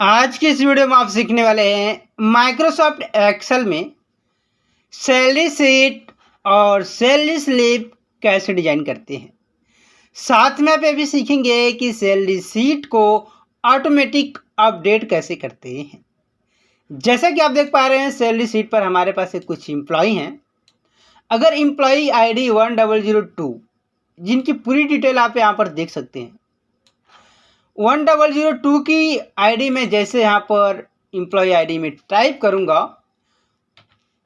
आज के इस वीडियो में आप सीखने वाले हैं माइक्रोसॉफ्ट एक्सेल में सैलरी शीट और सैलरी स्लिप कैसे डिजाइन करते हैं। साथ में आप ये भी सीखेंगे कि सैलरी शीट को ऑटोमेटिक अपडेट कैसे करते हैं। जैसा कि आप देख पा रहे हैं सैलरी शीट पर हमारे पास एक कुछ एम्प्लॉय हैं। अगर एम्प्लॉय आईडी 1002 जिनकी पूरी डिटेल आप यहाँ पर देख सकते हैं। 1002 की आईडी में जैसे यहाँ पर एम्प्लॉय आईडी में टाइप करूंगा,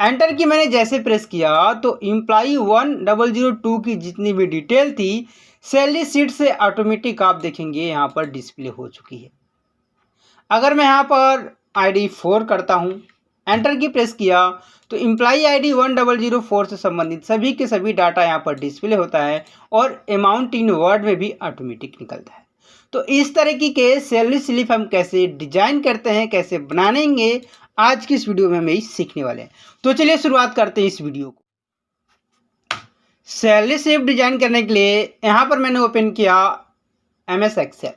एंटर की मैंने जैसे प्रेस किया तो एम्प्लॉय 1002 की जितनी भी डिटेल थी सैलरी शीट से ऑटोमेटिक आप देखेंगे यहाँ पर डिस्प्ले हो चुकी है। अगर मैं यहाँ पर आईडी 4 करता हूँ, एंटर की प्रेस किया तो एम्प्लॉय आईडी 1004 से संबंधित सभी के सभी डाटा यहाँ पर डिस्प्ले होता है और अमाउंट इन वर्ड में भी ऑटोमेटिक निकलता है। तो इस तरह के सैलरी स्लिप हम कैसे डिजाइन करते हैं, कैसे बनाएंगे, आज की इस वीडियो में हम यही सीखने वाले हैं। तो चलिए शुरुआत करते हैं इस वीडियो को। सैलरी स्लिप डिजाइन करने के लिए यहाँ पर मैंने ओपन किया MS एक्सेल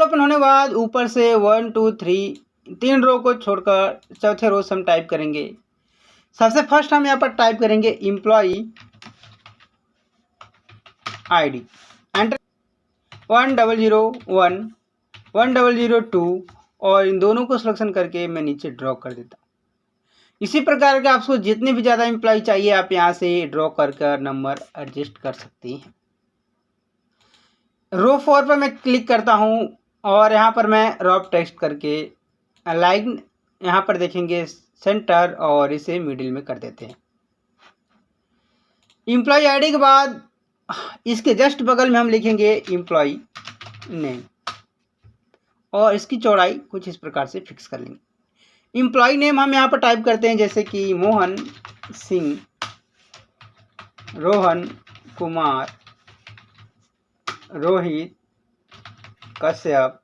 ओपन होने के बाद ऊपर से 1 2 3 3 रो को छोड़कर चौथे रो से हम टाइप करेंगे। सबसे फर्स्ट हम यहाँ पर टाइप करेंगे एम्प्लॉय आईडी, एंटर 1001 1002 और इन दोनों को सिलेक्शन करके मैं नीचे ड्रॉ कर देता हूँ। इसी प्रकार के आपको जितने भी ज़्यादा एम्प्लॉय चाहिए आप यहाँ से ड्रॉ कर नंबर एडजस्ट कर सकते हैं। रो 4 पर मैं क्लिक करता हूँ और यहाँ पर मैं रॉप टेक्स्ट करके लाइन यहाँ पर देखेंगे सेंटर और इसे मिडिल में कर देते हैं। एम्प्लॉय आईडी के बाद इसके जस्ट बगल में हम लिखेंगे एम्प्लॉय नेम और इसकी चौड़ाई कुछ इस प्रकार से फिक्स कर लेंगे। एम्प्लॉय नेम हम यहाँ पर टाइप करते हैं जैसे कि मोहन सिंह, रोहन कुमार, रोहित कश्यप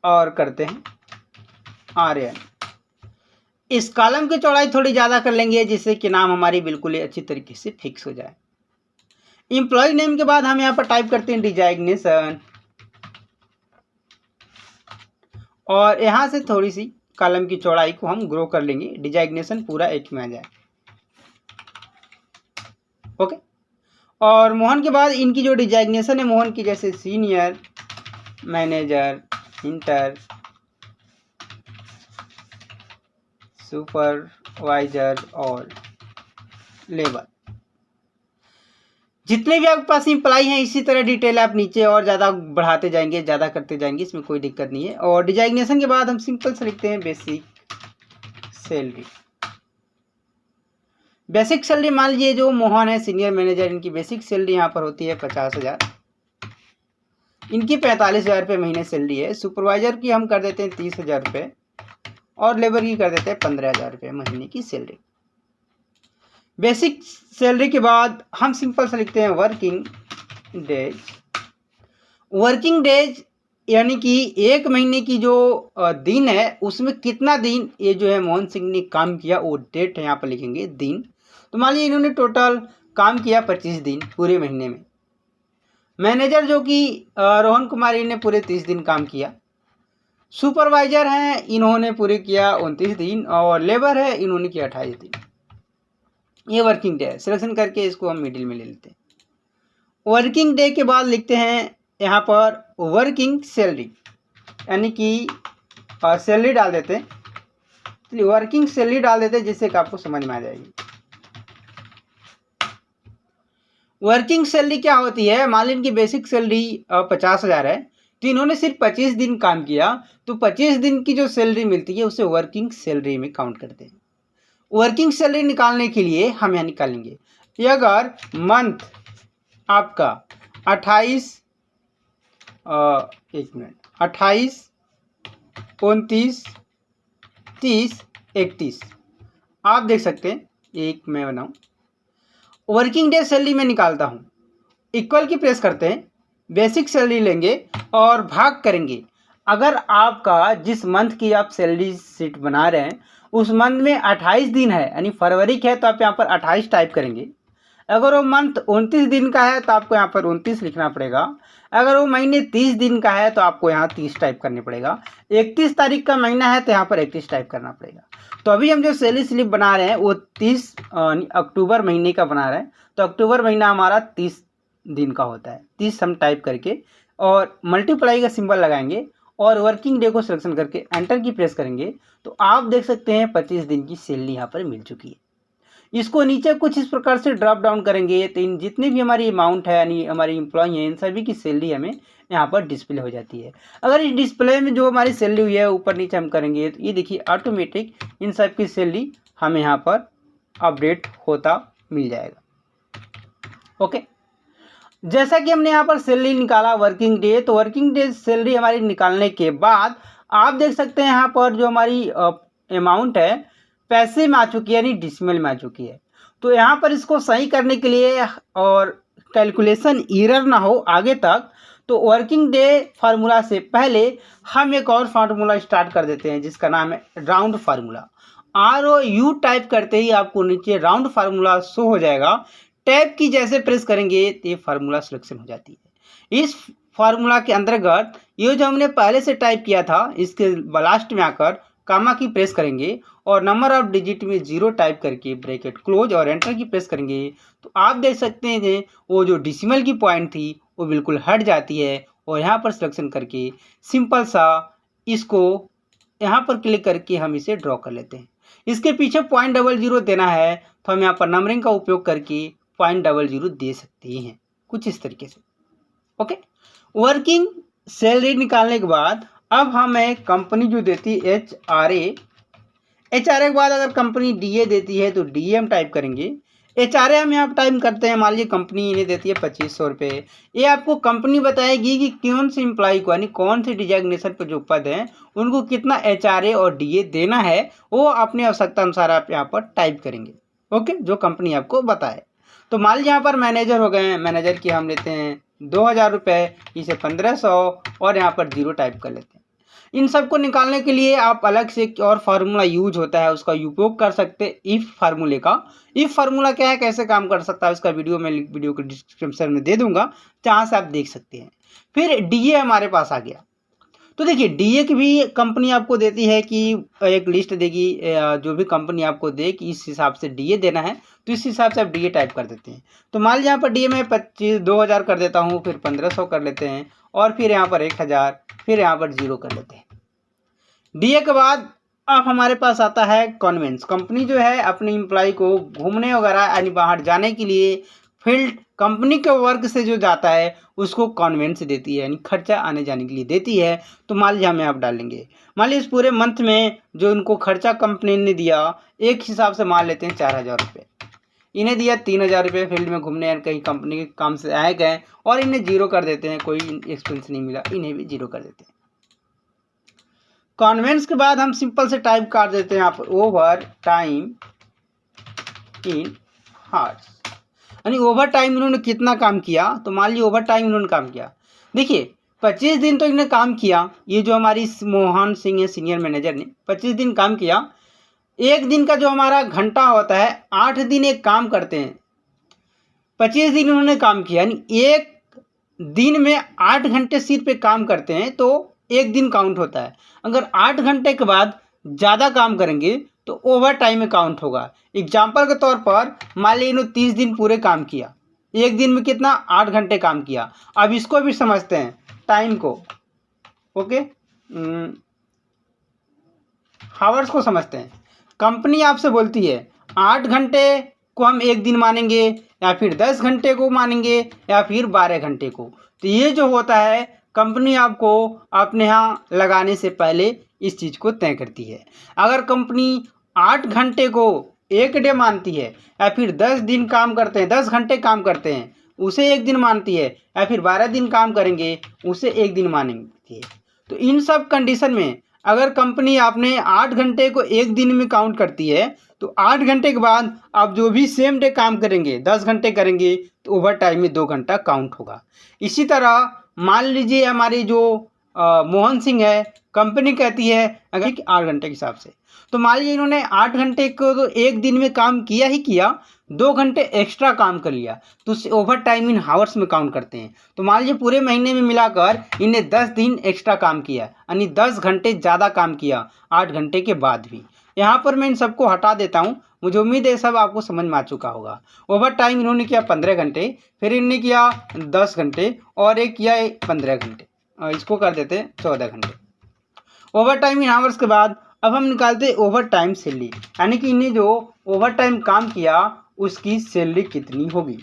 और करते हैं आर्यन। इस कॉलम की चौड़ाई थोड़ी ज़्यादा कर लेंगे जिससे कि नाम हमारी बिल्कुल ही अच्छी तरीके से फिक्स हो जाए। एम्प्लॉय नेम के बाद हम यहाँ पर टाइप करते हैं डिजाइग्नेशन और यहाँ से थोड़ी सी कॉलम की चौड़ाई को हम ग्रो कर लेंगे, डिजाइग्नेशन पूरा एक में आ जाए। ओके। और मोहन के बाद इनकी जो डिजाइग्नेशन है मोहन की जैसे सीनियर, मैनेजर, इंटर, सुपरवाइजर और लेबर, जितने भी आपके पास एम्प्लॉय हैं इसी तरह डिटेल आप नीचे और ज़्यादा बढ़ाते जाएंगे, ज़्यादा करते जाएंगे, इसमें कोई दिक्कत नहीं है। और डिजाइग्नेशन के बाद हम सिंपल से लिखते हैं बेसिक सैलरी। बेसिक सैलरी मान लीजिए जो मोहन है सीनियर मैनेजर, इनकी बेसिक सैलरी यहाँ पर होती है 50,000, इनकी 45,000 रुपये महीने सैलरी है। सुपरवाइजर की हम कर देते हैं 30,000 रुपये और लेबर की कर देते हैं 15,000 रुपये महीने की सैलरी। बेसिक सैलरी के बाद हम सिंपल से लिखते हैं वर्किंग डेज। वर्किंग डेज यानी कि एक महीने की जो दिन है उसमें कितना दिन ये जो है मोहन सिंह ने काम किया वो डेट यहाँ पर लिखेंगे दिन। तो मान लीजिए इन्होंने टोटल काम किया 25 दिन पूरे महीने में। मैनेजर जो कि रोहन कुमारी ने पूरे 30 दिन काम किया। सुपरवाइजर हैं इन्होंने पूरे किया 29 दिन और लेबर है इन्होंने किया 28 दिन। ये वर्किंग डे है। सिलेक्शन करके इसको हम मिडिल में ले लेते हैं। वर्किंग डे के बाद लिखते हैं यहाँ पर वर्किंग सैलरी यानी कि सैलरी डाल देते हैं। चलिए वर्किंग सैलरी डाल देते हैं जिससे कि आपको समझ में आ जाएगी। वर्किंग सैलरी क्या होती है, मान लीजिए इनकी बेसिक सैलरी 50,000 है तो इन्होंने सिर्फ 25 दिन काम किया तो 25 दिन की जो सैलरी मिलती है उसे वर्किंग सैलरी में काउंट करते हैं। वर्किंग सैलरी निकालने के लिए हम यहाँ निकालेंगे अगर मंथ आपका 28 28 29 30 31 आप देख सकते हैं। एक मैं बनाऊँ वर्किंग डे सैलरी में निकालता हूँ, इक्वल की प्रेस करते हैं, बेसिक सैलरी लेंगे और भाग करेंगे। अगर आपका जिस मंथ की आप सैलरी शीट बना रहे हैं उस मंथ में 28 दिन है यानी फरवरी के है तो आप यहाँ पर 28 टाइप करेंगे। अगर वो मंथ 29 दिन का है तो आपको यहाँ पर 29 लिखना पड़ेगा। अगर वो महीने 30 दिन का है तो आपको यहाँ 30 टाइप करनी पड़ेगा। 31 तारीख का महीना है तो यहाँ पर 31 टाइप करना पड़ेगा। तो अभी हम जो सैलरी स्लिप बना रहे हैं वो 30 अक्टूबर महीने का बना रहे हैं। तो अक्टूबर महीना हमारा 30 दिन का होता है। 30 हम टाइप करके और मल्टीप्लाई का सिंबल लगाएंगे और वर्किंग डे को सिलेक्शन करके एंटर की प्रेस करेंगे तो आप देख सकते हैं 25 दिन की सैलरी यहाँ पर मिल चुकी है। इसको नीचे कुछ इस प्रकार से ड्रॉप डाउन करेंगे तो इन जितनी भी हमारी अमाउंट है यानी हमारी एम्प्लॉय हैं इन सभी की सैलरी हमें यहाँ पर डिस्प्ले हो जाती है। अगर इस डिस्प्ले में जो हमारी सैलरी हुई है ऊपर नीचे हम करेंगे तो ये देखिए ऑटोमेटिक इन सब की सैलरी हमें यहाँ पर अपडेट होता मिल जाएगा। ओके, जैसा कि हमने यहाँ पर सैलरी निकाला वर्किंग डे, तो वर्किंग डे सैलरी हमारी निकालने के बाद आप देख सकते हैं यहाँ पर जो हमारी अमाउंट है पैसे में आ चुकी है यानी डिसिमल में आ चुकी है। तो यहाँ पर इसको सही करने के लिए और कैलकुलेशन एरर ना हो आगे तक, तो वर्किंग डे फार्मूला से पहले हम एक और फार्मूला स्टार्ट कर देते हैं जिसका नाम है राउंड फार्मूला। ROU टाइप करते ही आपको नीचे राउंड फार्मूला शो हो जाएगा। टैब की जैसे प्रेस करेंगे तो ये फार्मूला सिलेक्शन हो जाती है। इस फार्मूला के अंतर्गत ये जो हमने पहले से टाइप किया था इसके लास्ट में आकर कामा की प्रेस करेंगे और नंबर ऑफ डिजिट में 0 टाइप करके ब्रैकेट क्लोज और एंटर की प्रेस करेंगे तो आप देख सकते हैं वो जो डिसिमल की पॉइंट थी वो बिल्कुल हट जाती है। और यहाँ पर सिलेक्शन करके सिंपल सा इसको यहाँ पर क्लिक करके हम इसे ड्रॉ कर लेते हैं। इसके पीछे 0.00 देना है तो हम यहाँ पर नंबरिंग का उपयोग करके 0.00 दे सकते हैं कुछ इस तरीके से। ओके, वर्किंग सैलरी निकालने के बाद अब हमें कंपनी जो देती है HRA के बाद अगर कंपनी DA देती है तो DA हम टाइप करेंगे। HRA हम यहाँ टाइप करते हैं, मान लीजिए कंपनी इन्हें देती है 2500 रुपये। ये आपको कंपनी बताएगी कि कौन से एम्प्लॉय को यानी कौन से डिजाइनेशन पर जो पद हैं उनको कितना HRA और DA देना है वो अपनी आवश्यकता अनुसार आप यहाँ पर टाइप करेंगे। ओके, जो कंपनी आपको बताए। तो मान लीजिए यहाँ पर मैनेजर हो गए हैं, मैनेजर की हम लेते हैं 2000 रुपये, इसे 1500 और यहाँ पर 0 टाइप कर लेते हैं। इन सब को निकालने के लिए आप अलग से एक और फार्मूला यूज होता है उसका उपयोग कर सकते हैं इफ फार्मूले का। इफ फार्मूला क्या है, कैसे काम कर सकता है उसका वीडियो मैं वीडियो के डिस्क्रिप्शन में दे दूंगा, जहाँ से आप देख सकते हैं। फिर DA हमारे पास आ गया। तो देखिए DA की भी कंपनी आपको देती है कि एक लिस्ट देगी, जो भी कंपनी आपको दे कि इस हिसाब से DA देना है तो इस हिसाब से आप DA टाइप कर देते हैं। तो मान लीजिए यहाँ पर DA में 2000 कर देता हूँ, फिर 1500 कर लेते हैं और फिर यहाँ पर 1000, फिर यहाँ पर 0 कर लेते हैं। DA के बाद अब हमारे पास आता है कन्वेंस। कंपनी जो है अपने एम्प्लॉय को घूमने वगैरह यानी बाहर जाने के लिए फील्ड कंपनी के वर्क से जो जाता है उसको कन्वेंस देती है यानी खर्चा आने जाने के लिए देती है। तो मान लीजिए हमें आप डालेंगे, मान लीजिए इस पूरे मंथ में जो इनको खर्चा कंपनी ने दिया एक हिसाब से मान लेते हैं 4000 रुपये, इन्हें दिया 3000 रुपये फील्ड में घूमने यानी कहीं कंपनी के काम से आए गए और इन्हें 0 कर देते हैं, कोई एक्सपेंस नहीं मिला इन्हें भी 0 कर देते हैं। कॉन्वेंट्स के बाद हम सिंपल से टाइप कर देते हैं यहाँ पर ओवर टाइम इन हार्स यानी ओवर टाइम इन्होंने कितना काम किया। तो मान लीजिए ओवर टाइम इन्होंने काम किया, देखिए 25 दिन तो इन्होंने काम किया। ये जो हमारी मोहन सिंह है सीनियर मैनेजर ने 25 दिन काम किया। एक दिन का जो हमारा घंटा होता है 8 दिन एक काम करते हैं, 25 दिन उन्होंने काम किया यानी एक दिन में 8 घंटे सिर पे काम करते हैं तो एक दिन काउंट होता है। अगर 8 घंटे के बाद ज़्यादा काम करेंगे तो ओवर टाइम में काउंट होगा। एग्जाम्पल के तौर पर मान लीजिए इन्होंने 30 दिन पूरे काम किया, एक दिन में कितना 8 घंटे काम किया। अब इसको भी समझते हैं टाइम को, ओके हावर्स को समझते हैं। कंपनी आपसे बोलती है 8 घंटे को हम एक दिन मानेंगे या फिर 10 घंटे को मानेंगे या फिर 12 घंटे को। तो ये जो होता है कंपनी आपको अपने यहाँ लगाने से पहले इस चीज़ को तय करती है। अगर कंपनी 8 घंटे को एक डे मानती है या फिर 10 दिन काम करते हैं 10 घंटे काम करते हैं उसे एक दिन मानती है या फिर 12 दिन काम करेंगे उसे एक दिन मानेंगे। तो इन सब कंडीशन में अगर कंपनी आपने 8 घंटे को एक दिन में काउंट करती है तो 8 घंटे के बाद आप जो भी सेम डे काम करेंगे 10 घंटे करेंगे तो ओवर टाइम में 2 घंटा काउंट होगा। इसी तरह मान लीजिए हमारी जो मोहन सिंह है कंपनी कहती है अगर कि 8 घंटे के हिसाब से। तो मान लीजिए इन्होंने 8 घंटे को तो एक दिन में काम किया ही किया, 2 घंटे एक्स्ट्रा काम कर लिया, तो उसे ओवर टाइम इन हावर्स में काउंट करते हैं। तो मान लीजिए पूरे महीने में मिलाकर इन्हें 10 दिन एक्स्ट्रा काम किया, यानी 10 घंटे ज़्यादा काम किया 8 घंटे के बाद भी। यहाँ पर मैं इन सबको हटा देता हूँ। मुझे उम्मीद है सब आपको समझ में आ चुका होगा। ओवर टाइम इन्होंने किया 15 घंटे, फिर इन्होंने किया 10 घंटे और एक किया 15 घंटे, इसको कर देते हैं 14 घंटे। ओवर टाइम इन आवर्स के बाद अब हम निकालते हैं ओवर टाइम सैलरी, यानी कि इन्हें जो ओवर टाइम काम किया उसकी सैलरी कितनी होगी।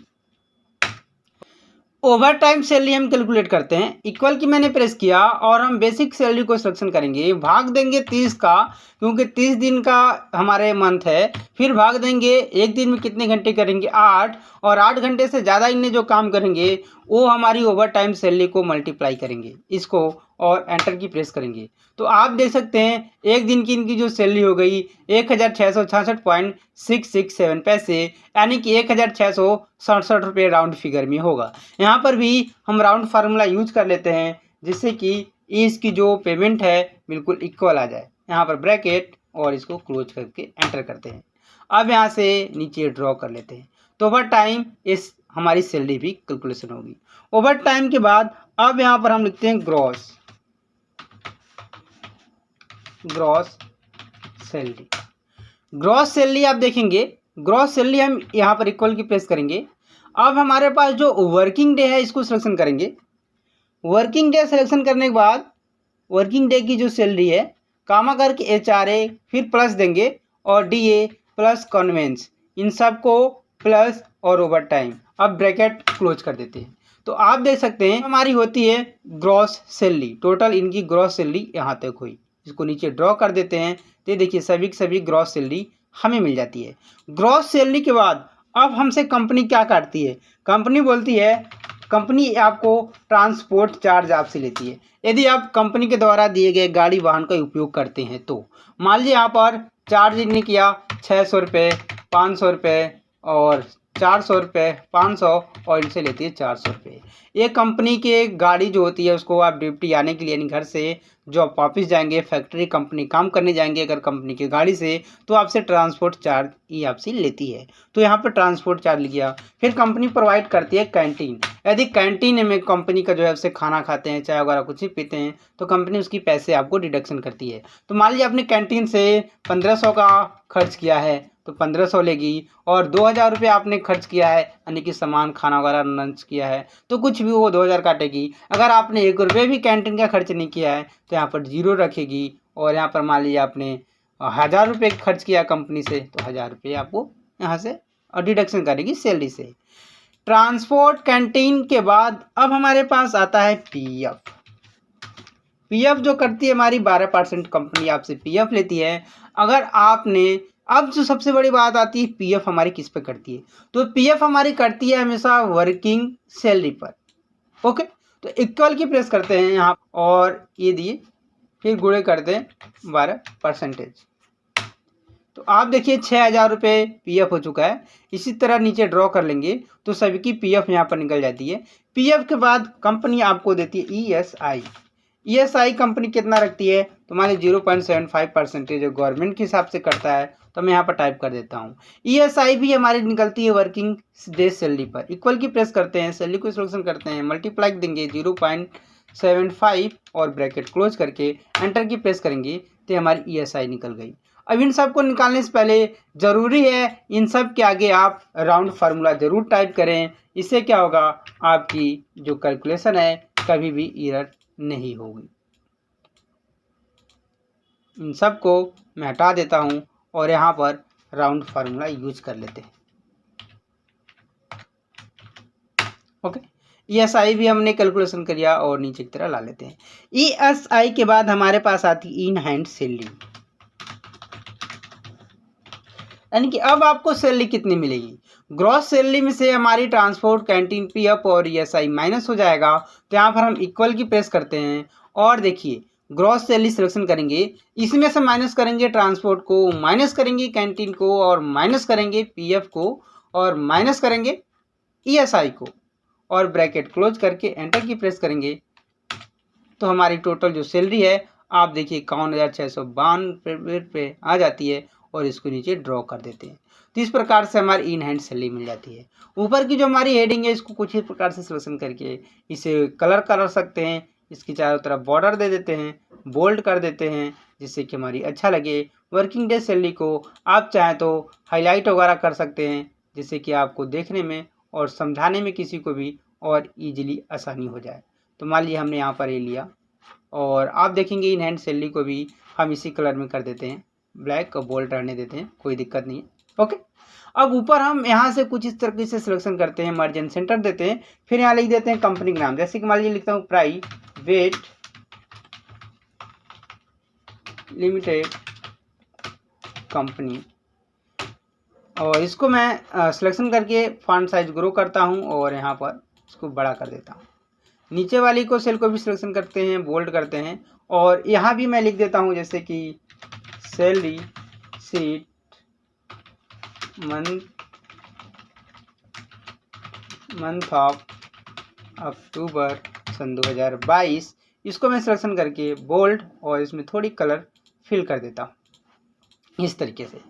ओवर टाइम सैलरी हम कैलकुलेट करते हैं। इक्वल की मैंने प्रेस किया और हम बेसिक सैलरी को सिलेक्शन करेंगे, भाग देंगे 30 का, क्योंकि 30 दिन का हमारे मंथ है। फिर भाग देंगे एक दिन में कितने घंटे करेंगे 8, और 8 घंटे से ज़्यादा इन्हें जो काम करेंगे वो हमारी ओवर टाइम सैलरी को मल्टीप्लाई करेंगे इसको, और एंटर की प्रेस करेंगे। तो आप देख सकते हैं एक दिन की इनकी जो सैलरी हो गई 1666.667 पैसे, यानी कि 1667 रुपये राउंड फिगर में होगा। यहाँ पर भी हम राउंड फार्मूला यूज कर लेते हैं जिससे कि इसकी जो पेमेंट है बिल्कुल इक्वल आ जाए। यहाँ पर ब्रैकेट और इसको क्लोज करके एंटर करते हैं। अब यहाँ से नीचे ड्रॉ कर लेते हैं। तो ओवर टाइम इस हमारी सैलरी भी कैलकुलेशन होगी। ओवर टाइम के बाद अब यहाँ पर हम लिखते हैं ग्रॉस सैलरी। ग्रॉस सैलरी आप देखेंगे, ग्रॉस सैलरी हम यहाँ पर इक्वल की प्रेस करेंगे। अब हमारे पास जो वर्किंग डे है इसको सिलेक्शन करेंगे। वर्किंग डे सिलेक्शन करने के बाद वर्किंग डे की जो सैलरी है कामा करके HRA, फिर प्लस देंगे और DA प्लस कन्वेंस, इन सब को प्लस और ओवर टाइम। अब ब्रैकेट क्लोज कर देते हैं। तो आप देख सकते हैं हमारी होती है ग्रॉस सैलरी, टोटल इनकी ग्रॉस सैलरी यहाँ तक हुई। इसको नीचे ड्रॉ कर देते हैं तो देखिए सभी की सभी ग्रॉस सैलरी हमें मिल जाती है। ग्रॉस सैलरी के बाद अब हमसे कंपनी क्या काटती है, कंपनी बोलती है, कंपनी आपको ट्रांसपोर्ट चार्ज आपसे लेती है। यदि आप कंपनी के द्वारा दिए गए गाड़ी वाहन का उपयोग करते हैं तो मान लीजिए यहाँ पर चार्ज इन्हें किया 600 रुपये, 500 रुपये और 400 रुपये, 500 और इनसे लेती है 400 रुपये। ये कंपनी के गाड़ी जो होती है उसको आप ड्यूटी आने के लिए यानी घर से जो आप ऑफिस जाएंगे, फैक्ट्री कंपनी काम करने जाएंगे अगर कंपनी की गाड़ी से, तो आपसे ट्रांसपोर्ट चार्ज ये आपसे लेती है। तो यहाँ पर ट्रांसपोर्ट चार्ज लिया। फिर कंपनी प्रोवाइड करती है कैंटीन। यदि कैंटीन में कंपनी का जो है उससे खाना खाते हैं, चाय वगैरह कुछ भी पीते हैं, तो कंपनी उसकी पैसे आपको डिडक्शन करती है। तो मान लीजिए आपने कैंटीन से 1500 का खर्च किया है तो 1500 लेगी, और 2000 रुपये आपने खर्च किया है यानी कि सामान खाना वगैरह लंच किया है तो कुछ भी वो 2000 काटेगी। अगर आपने 1 रुपये भी कैंटीन का खर्च नहीं किया है तो यहाँ पर 0 रखेगी। और यहाँ पर मान लीजिए आपने 1000 रुपये खर्च किया कंपनी से तो 1000 रुपये आपको यहाँ से डिडक्शन करेगी सैलरी से। ट्रांसपोर्ट कैंटीन के बाद अब हमारे पास आता है PF। PF जो करती है हमारी 12% कंपनी आपसे PF लेती है। अगर आपने अब जो सबसे बड़ी बात आती है PF हमारी किस पे करती है, तो PF हमारी करती है हमेशा वर्किंग सैलरी पर। ओके, तो इक्वल की प्रेस करते हैं यहाँ और ये दिए, फिर गुणे करते हैं 12%। तो आप देखिए 6000 रुपये PF हो चुका है। इसी तरह नीचे ड्रॉ कर लेंगे तो सभी की PF यहाँ पर निकल जाती है। PF के बाद कंपनी आपको देती है ESI। ESI कंपनी कितना रखती है, तो मान लीजिए 0.75% जो गवर्नमेंट के हिसाब से करता है, तो मैं यहाँ पर टाइप कर देता हूँ। ESI भी हमारी निकलती है वर्किंग डे सैलरी पर। इक्वल की प्रेस करते हैं, सैलरी को सिलेक्शन करते हैं, मल्टीप्लाई देंगे 0.75 और ब्रैकेट क्लोज करके एंटर की प्रेस करेंगे तो हमारी ESI निकल गई। अब इन सब को निकालने से पहले ज़रूरी है इन सब के आगे आप राउंड फार्मूला ज़रूर टाइप करें। इससे क्या होगा, आपकी जो कैलकुलेशन है कभी भी एरर नहीं होगी। इन सब को मैं हटा देता हूं और यहाँ पर राउंड फार्मूला यूज कर लेते हैं। ओके, ESI भी हमने कैलकुलेशन कर लिया और नीचे की तरह ला लेते हैं। ESI के बाद हमारे पास आती इन हैंड सैलरी, यानी कि अब आपको सैलरी कितनी मिलेगी। ग्रॉस सैलरी में से हमारी ट्रांसपोर्ट, कैंटीन, PF और ESI माइनस हो जाएगा। तो यहाँ पर हम इक्वल की प्रेस करते हैं और देखिए ग्रॉस सैलरी सिलेक्शन करेंगे, इसमें से माइनस करेंगे ट्रांसपोर्ट को, माइनस करेंगे कैंटीन को और माइनस करेंगे PF को और माइनस करेंगे ESI को और ब्रैकेट क्लोज करके एंटर की प्रेस करेंगे तो हमारी टोटल जो सैलरी है आप देखिए 51,652 पे आ जाती है और इसको नीचे ड्रॉ कर देते हैं। तो इस प्रकार से हमारी इन हैंड सैलरी मिल जाती है। ऊपर की जो हमारी हेडिंग है इसको कुछ ही प्रकार से सिलेक्शन करके इसे कलर कर सकते हैं। इसकी चारों तरफ बॉर्डर दे देते हैं, बोल्ड कर देते हैं, जिससे कि हमारी अच्छा लगे। वर्किंग डे सैलरी को आप चाहें तो हाईलाइट वगैरह कर सकते हैं, जिससे कि आपको देखने में और समझाने में किसी को भी और ईजिली आसानी हो जाए। तो मान लीजिए हमने यहाँ पर ये लिया और आप देखेंगे इन हैंड सैलरी को भी हम इसी कलर में कर देते हैं, ब्लैक और बोल्ड रहने देते हैं, कोई दिक्कत नहीं है। ओके, अब ऊपर हम यहाँ से कुछ इस तरीके से सिलेक्शन करते हैं, मार्जिन सेंटर देते हैं, फिर यहाँ लिख देते हैं कंपनी का नाम। जैसे कि मान लीजिए लिखता हूँ प्राइवेट लिमिटेड कंपनी, और इसको मैं सिलेक्शन करके फॉन्ट साइज ग्रो करता हूँ और यहाँ पर इसको बड़ा कर देता हूँ। नीचे वाली को सेल को भी सिलेक्शन करते हैं, बोल्ड करते हैं, और यहाँ भी मैं लिख देता हूँ जैसे कि salary sheet month of October सन 2022। इसको मैं सिलेक्शन करके बोल्ड और इसमें थोड़ी कलर फिल कर देता हूँ इस तरीके से।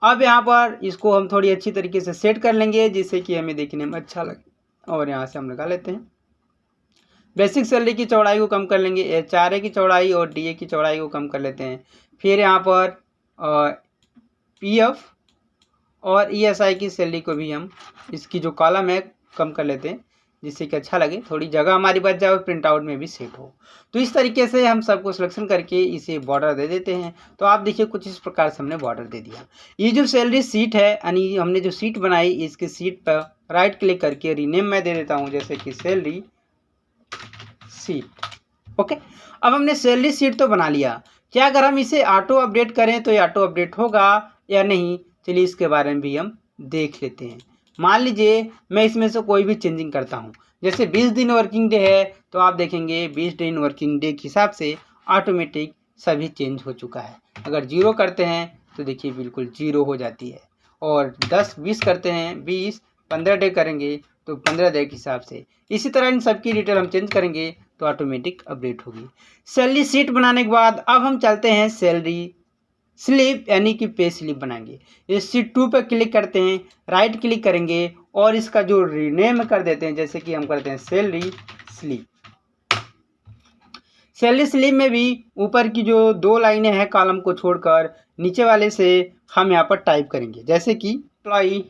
अब यहाँ पर इसको हम थोड़ी अच्छी तरीके से सेट कर लेंगे जिससे कि हमें देखने में अच्छा लगे, और यहाँ से हम लगा लेते हैं। बेसिक सैलरी की चौड़ाई को कम कर लेंगे, HRA की चौड़ाई और DA की चौड़ाई को कम कर लेते हैं। फिर यहाँ पर PF और ESI की सैलरी को भी हम इसकी जो कॉलम है कम कर लेते हैं, जिससे कि अच्छा लगे, थोड़ी जगह हमारी बच जाए और प्रिंट आउट में भी सेट हो। तो इस तरीके से हम सबको सिलेक्शन करके इसे बॉर्डर दे देते हैं। तो आप देखिए कुछ इस प्रकार से हमने बॉर्डर दे दिया। ये जो सैलरी सीट है, यानी हमने जो सीट बनाई, इसकी सीट पर राइट क्लिक करके रीनेम मैं दे देता हूँ, जैसे कि सैलरी सीट। ओके, अब हमने सैलरी सीट तो बना लिया। क्या अगर हम इसे ऑटो अपडेट करें तो ये ऑटो अपडेट होगा या नहीं, चलिए इसके बारे में भी हम देख लेते हैं। मान लीजिए मैं इसमें से कोई भी चेंजिंग करता हूँ, जैसे 20 दिन वर्किंग डे है तो आप देखेंगे 20 दिन वर्किंग डे के हिसाब से ऑटोमेटिक सभी चेंज हो चुका है। अगर 0 करते हैं तो देखिए बिल्कुल 0 हो जाती है, और 10-20 करते हैं, 20 15 डे करेंगे तो 15 डे के हिसाब से। इसी तरह इन सबकी डिटेल हम चेंज करेंगे तो ऑटोमेटिक अपडेट होगी। सैलरी शीट बनाने के बाद अब हम चलते हैं सैलरी स्लिप यानी कि पे स्लिप बनाएंगे। इस शीट 2 पर क्लिक करते हैं, राइट क्लिक करेंगे और इसका जो रीनेम कर देते हैं, जैसे कि हम करते हैं सैलरी स्लिप। सैलरी स्लिप में भी ऊपर की जो 2 लाइनें हैं कॉलम को छोड़कर नीचे वाले से हम यहाँ पर टाइप करेंगे, जैसे कि एम्प्लॉई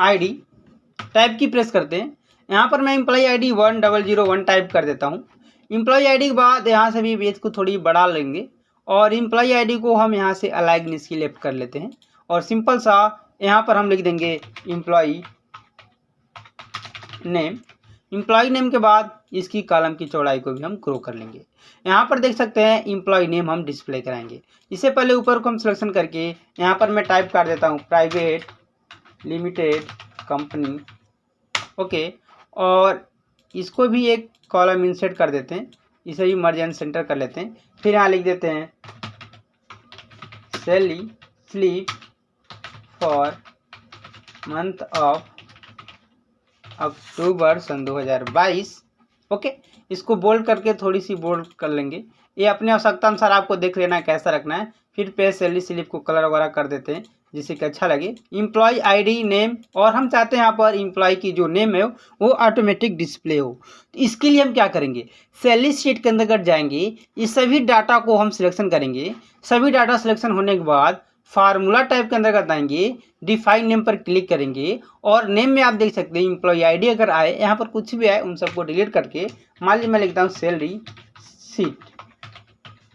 ID टाइप की प्रेस करते हैं। यहाँ पर मैं एम्प्लॉई ID 1001 टाइप कर देता हूँ। एम्प्लॉई ID के बाद यहाँ से भी पेज को थोड़ी बढ़ा लेंगे और एम्प्लॉई ID को हम यहाँ से अलाइन इसकी लेफ्ट कर लेते हैं, और सिंपल सा यहाँ पर हम लिख देंगे एम्प्लॉई नेम। एम्प्लॉई नेम के बाद इसकी कॉलम की चौड़ाई को भी हम ग्रो कर लेंगे। यहाँ पर देख सकते हैं एम्प्लॉई नेम हम डिस्प्ले कराएंगे। इससे पहले ऊपर को हम सिलेक्शन करके यहाँ पर मैं टाइप कर देता हूँ प्राइवेट लिमिटेड कंपनी। ओके, और इसको भी एक कॉलम इंसर्ट कर देते हैं, इसे भी मर्ज एंड सेंटर कर लेते हैं। फिर यहाँ लिख देते हैं salary slip for month of October सन 2022। ओके, इसको बोल्ड करके थोड़ी सी बोल्ड कर लेंगे, ये अपने आवश्यकता अनुसार आपको देख लेना है कैसा रखना है। फिर पे सैलरी स्लिप को कलर वगैरह कर देते हैं जिससे कि अच्छा लगे। एम्प्लॉय ID नेम, और हम चाहते हैं यहाँ पर एम्प्लॉय की जो नेम है वो ऑटोमेटिक डिस्प्ले हो। तो इसके लिए हम क्या करेंगे, सैलरी शीट के अंदर जाएंगे, इस सभी डाटा को हम सिलेक्शन करेंगे। सभी डाटा सिलेक्शन होने के बाद फार्मूला टाइप के अंदर आएंगे, डिफाइन नेम पर क्लिक करेंगे, और नेम में आप देख सकते हैं एम्प्लॉय ID अगर आए, यहाँ पर कुछ भी आए उन सबको डिलीट करके मान लीजिए मैं लिखता हूँ सैलरी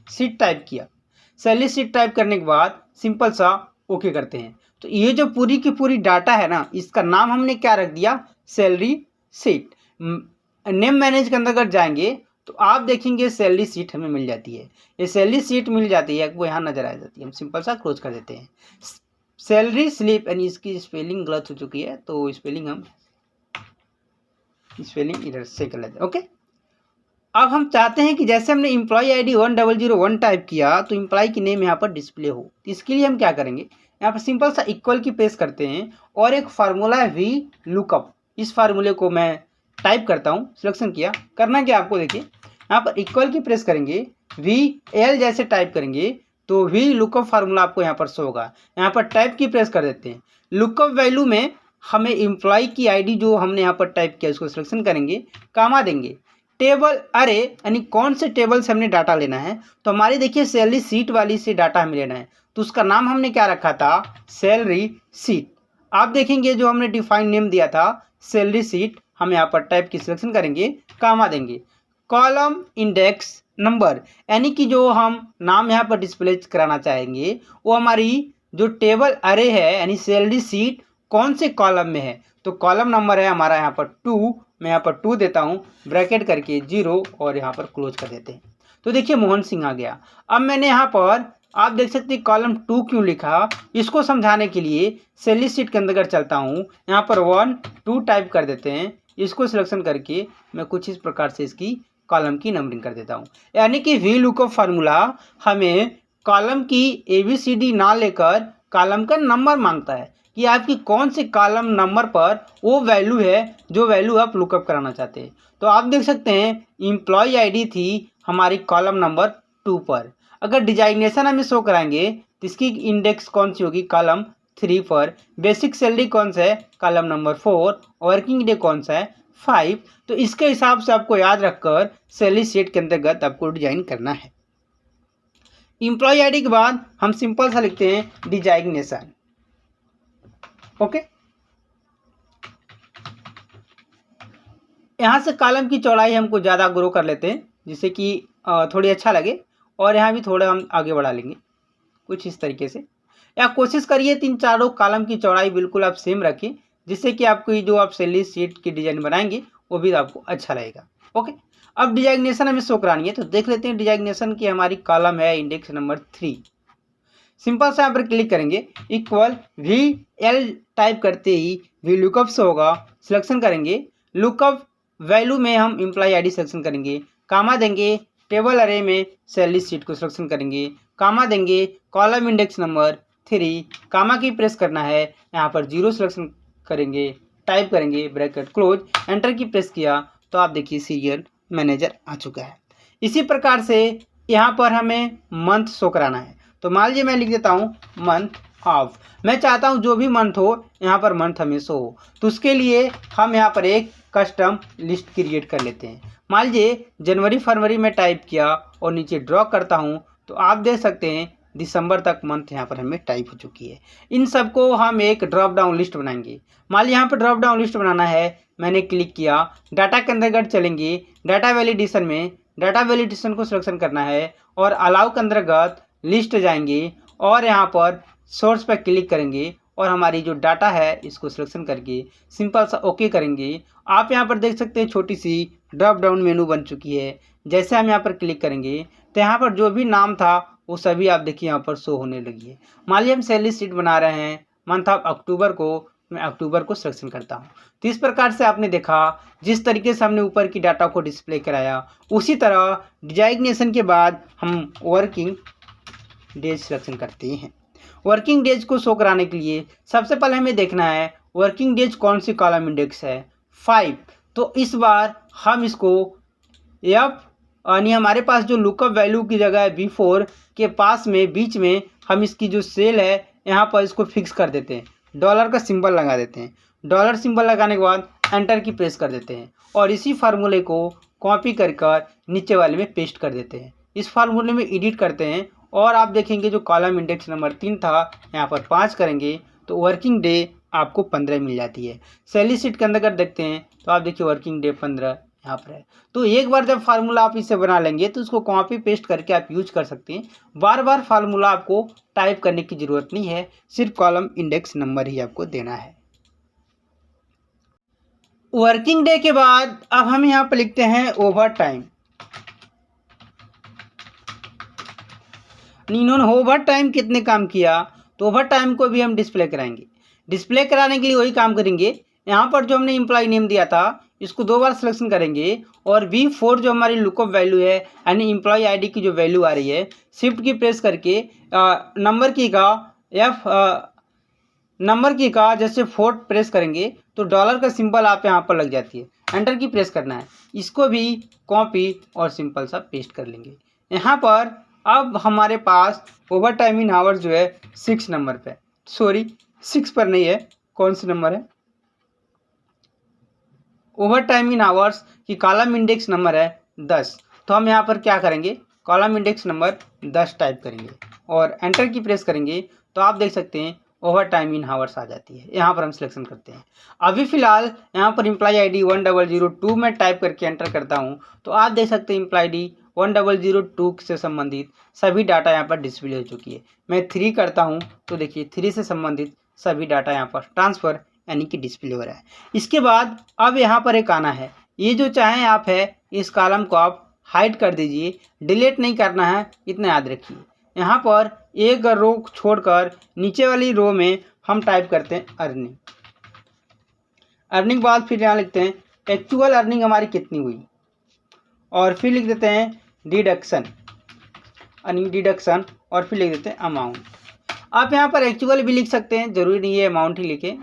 सीट टाइप किया। सैलरी सीट टाइप करने के बाद सिंपल सा ओके करते हैं। तो ये जो पूरी की पूरी डाटा है ना, इसका नाम हमने क्या रख दिया, सैलरी सीट। नेम मैनेज के अंदर जाएंगे तो आप देखेंगे सैलरी सीट हमें मिल जाती है। ये सैलरी सीट मिल जाती है, वो यहाँ नजर आ जाती है। हम सिंपल सा क्लोज कर देते हैं। सैलरी स्लिप, यानी इसकी स्पेलिंग गलत हो चुकी है तो स्पेलिंग हम इधर से कर लेते हैं। ओके, अब हम चाहते हैं कि जैसे हमने एम्प्लॉय ID 1001 टाइप किया तो एम्प्लॉय की नेम यहाँ पर डिस्प्ले हो। तो इसके लिए हम क्या करेंगे, यहाँ पर सिंपल सा इक्वल की प्रेस करते हैं और एक फार्मूला है V लुकअप, इस फार्मूले को मैं टाइप करता हूँ। सिलेक्शन किया, करना क्या आपको देखिए, यहाँ पर इक्वल की प्रेस करेंगे, वी एल जैसे टाइप करेंगे तो वी लुकअप फार्मूला आपको यहाँ पर शो होगा। यहाँ पर टाइप की प्रेस कर देते हैं। लुकअप वैल्यू में हमें एम्प्लॉय की आईडी जो हमने यहाँ पर टाइप किया उसको सिलेक्शन करेंगे, कामा देंगे। टेबल अरे यानी कौन से टेबल से हमने डाटा लेना है, तो हमारी देखिए सैलरी सीट वाली से डाटा हमें लेना है, तो उसका नाम हमने क्या रखा था, सैलरी सीट। आप देखेंगे जो हमने डिफाइन नेम दिया था सैलरी सीट, हम यहाँ पर टाइप की सिलेक्शन करेंगे, कामा देंगे। कॉलम इंडेक्स नंबर यानी कि जो हम नाम यहाँ पर डिस्प्ले कराना चाहेंगे वो हमारी जो टेबल अरे है यानी सैलरी सीट कौन से कॉलम में है, तो कॉलम नंबर है हमारा यहाँ पर 2, मैं यहाँ पर 2 देता हूँ, ब्रैकेट करके 0 और यहाँ पर क्लोज कर देते हैं। तो देखिए मोहन सिंह आ गया। अब मैंने यहाँ पर आप देख सकते हैं कॉलम 2 क्यों लिखा, इसको समझाने के लिए सैलरी सीट के अंदर चलता हूँ, यहाँ पर 1 2 टाइप कर देते हैं, इसको सिलेक्शन करके मैं कुछ इस प्रकार से इसकी कॉलम की नंबरिंग कर देता हूँ। यानी कि वी लुकअप फार्मूला हमें कॉलम की ABCD ना लेकर कॉलम का नंबर मांगता है कि आपकी कौन से कॉलम नंबर पर वो वैल्यू है जो वैल्यू आप लुकअप कराना चाहते हैं। तो आप देख सकते हैं एम्प्लॉय आईडी थी हमारी कॉलम नंबर 2 पर। अगर डिजाइनेशन हमें शो कराएंगे तो इसकी इंडेक्स कौन सी होगी, कॉलम 3 पर। बेसिक सैलरी कौन सा है, कॉलम नंबर 4। वर्किंग डे कौन सा है, 5। तो इसके हिसाब से आपको याद रखकर सैलरी शीट के अंतर्गत आपको डिजाइन करना है। एम्प्लॉय आईडी के बाद हम सिंपल सा लिखते हैं डिजाइनेशन। ओके, यहाँ से कॉलम की चौड़ाई हमको ज़्यादा ग्रो कर लेते हैं जिससे कि थोड़ी अच्छा लगे, और यहाँ भी थोड़ा हम आगे बढ़ा लेंगे कुछ इस तरीके से। या कोशिश करिए 3-4 कॉलम की चौड़ाई बिल्कुल आप सेम रखें जिससे कि आपको ये जो आप सैलरी शीट की डिजाइन बनाएंगे वो भी आपको अच्छा लगेगा। ओके, अब डिजाइनेशन हमें शो करानी है तो देख लेते हैं डिजाइनेशन की हमारी कॉलम है इंडेक्स नंबर 3। सिंपल से यहाँ पर क्लिक करेंगे, इक्वल वी एल टाइप करते ही वी लुकअप से होगा, सिलेक्शन करेंगे। लुकअप वैल्यू में हम एम्प्लॉय आईडी सिलेक्शन करेंगे, कामा देंगे। टेबल अरे में सैलरी शीट को सिलेक्शन करेंगे, कामा देंगे। कॉलम इंडेक्स नंबर 3, कामा की प्रेस करना है, यहाँ पर 0 सिलेक्शन करेंगे, टाइप करेंगे, ब्रैकेट क्लोज, एंटर की प्रेस किया तो आप देखिए सीरियल मैनेजर आ चुका है। इसी प्रकार से यहाँ पर हमें मंथ शो कराना है, तो मान लीजिए मैं लिख देता हूँ मंथ ऑफ। मैं चाहता हूँ जो भी मंथ हो यहाँ पर मंथ हमें शो हो, तो उसके लिए हम यहाँ पर एक कस्टम लिस्ट क्रिएट कर लेते हैं। मान लीजिए जनवरी फरवरी में टाइप किया और नीचे ड्रॉ करता हूँ तो आप देख सकते हैं दिसंबर तक मंथ यहाँ पर हमें टाइप हो चुकी है। इन सबको हम एक ड्रॉप डाउन लिस्ट बनाएंगे। मान लीजिए यहाँ पर ड्रॉप डाउन लिस्ट बनाना है, मैंने क्लिक किया, डाटा के अंतर्गत चलेंगे, डाटा वैलिडेशन में डाटा वैलिडेशन को सिलेक्शन करना है और अलाउ के अंतर्गत लिस्ट जाएंगे और यहाँ पर सोर्स पर क्लिक करेंगे और हमारी जो डाटा है इसको सिलेक्शन करके सिंपल सा ओके करेंगे। आप यहाँ पर देख सकते हैं छोटी सी ड्रॉप डाउन मेनू बन चुकी है। जैसे हम यहाँ पर क्लिक करेंगे तो यहाँ पर जो भी नाम था वो सभी आप देखिए यहाँ पर शो होने लगी है। मान लीजिए हम सैलरी शीट बना रहे हैं मंथ ऑफ अक्टूबर को, मैं अक्टूबर को सिलेक्शन करता हूँ। तो इस प्रकार से आपने देखा जिस तरीके से हमने ऊपर की डाटा को डिस्प्ले कराया, उसी तरह डिजाइनेशन के बाद हम वर्किंग डेज सिलेक्शन करते हैं। वर्किंग डेज को शो कराने के लिए सबसे पहले हमें देखना है वर्किंग डेज कौन सी कॉलम इंडेक्स है, 5। तो इस बार हम इसको एफ यानी हमारे पास जो लुकअप वैल्यू की जगह है B4 के पास में बीच में हम इसकी जो सेल है यहाँ पर इसको फिक्स कर देते हैं, डॉलर का सिंबल लगा देते हैं। डॉलर सिंबल लगाने के बाद एंटर की प्रेस कर देते हैं और इसी फार्मूले को कॉपी कर नीचे वाले में पेस्ट कर देते हैं। इस फार्मूले में एडिट करते हैं और आप देखेंगे जो कॉलम इंडेक्स नंबर 3 था यहाँ पर 5 करेंगे तो वर्किंग डे आपको 15 मिल जाती है। सैलरी शीट के अंदर देखते हैं तो आप देखिए वर्किंग डे 15 यहाँ पर है। तो एक बार जब फार्मूला आप इसे बना लेंगे तो उसको कॉपी पेस्ट करके आप यूज कर सकते हैं। बार बार फार्मूला आपको टाइप करने की ज़रूरत नहीं है, सिर्फ कॉलम इंडेक्स नंबर ही आपको देना है। वर्किंग डे के बाद अब हम यहाँ पर लिखते हैं ओवर टाइम। इन्होंने ओवर टाइम कितने काम किया तो ओवर टाइम को भी हम डिस्प्ले कराएंगे। डिस्प्ले कराने के लिए वही काम करेंगे, यहाँ पर जो हमने एम्प्लॉय नेम दिया था इसको 2 बार सिलेक्शन करेंगे और B4 जो हमारी लुकअप वैल्यू है यानी एम्प्लॉय आईडी की जो वैल्यू आ रही है, शिफ्ट की प्रेस करके नंबर की का जैसे 4 प्रेस करेंगे तो डॉलर का सिंबल आप यहाँ पर लग जाती है, एंटर की प्रेस करना है। इसको भी कॉपी और सिंपल सा पेस्ट कर लेंगे। यहाँ पर अब हमारे पास ओवर टाइम इन आवर्स जो है 6 नंबर पे, सॉरी 6 पर नहीं है, कौन सा नंबर है, ओवर टाइम इन आवर्स की कॉलम इंडेक्स नंबर है 10। तो हम यहाँ पर क्या करेंगे, कॉलम इंडेक्स नंबर 10 टाइप करेंगे और एंटर की प्रेस करेंगे तो आप देख सकते हैं ओवर टाइम इन आवर्स आ जाती है। यहाँ पर हम सिलेक्शन करते हैं। अभी फिलहाल यहाँ पर इम्प्लाई ID 1002 में टाइप करके एंटर करता हूँ तो आप देख सकते हैं इम्प्लाई ID 1002 से संबंधित सभी डाटा यहाँ पर डिस्प्ले हो चुकी है। मैं 3 करता हूँ तो देखिए 3 से संबंधित सभी डाटा यहाँ पर ट्रांसफ़र यानी कि डिस्प्ले हो रहा है। इसके बाद अब यहाँ पर एक आना है, ये जो चाहें आप है इस कॉलम को आप हाइड कर दीजिए, डिलीट नहीं करना है, इतना याद रखिए। यहाँ पर एक रो छोड़कर नीचे वाली रो में हम टाइप करते हैं अर्निंग। अर्निंग बाद फिर यहाँ लिखते हैं एक्चुअल अर्निंग हमारी कितनी हुई और फिर लिख देते हैं डिडक्शन, अर्निंग डिडक्शन और फिर लिख देते हैं अमाउंट। आप यहाँ पर एक्चुअल भी लिख सकते हैं, ज़रूरी नहीं है अमाउंट ही लिखें,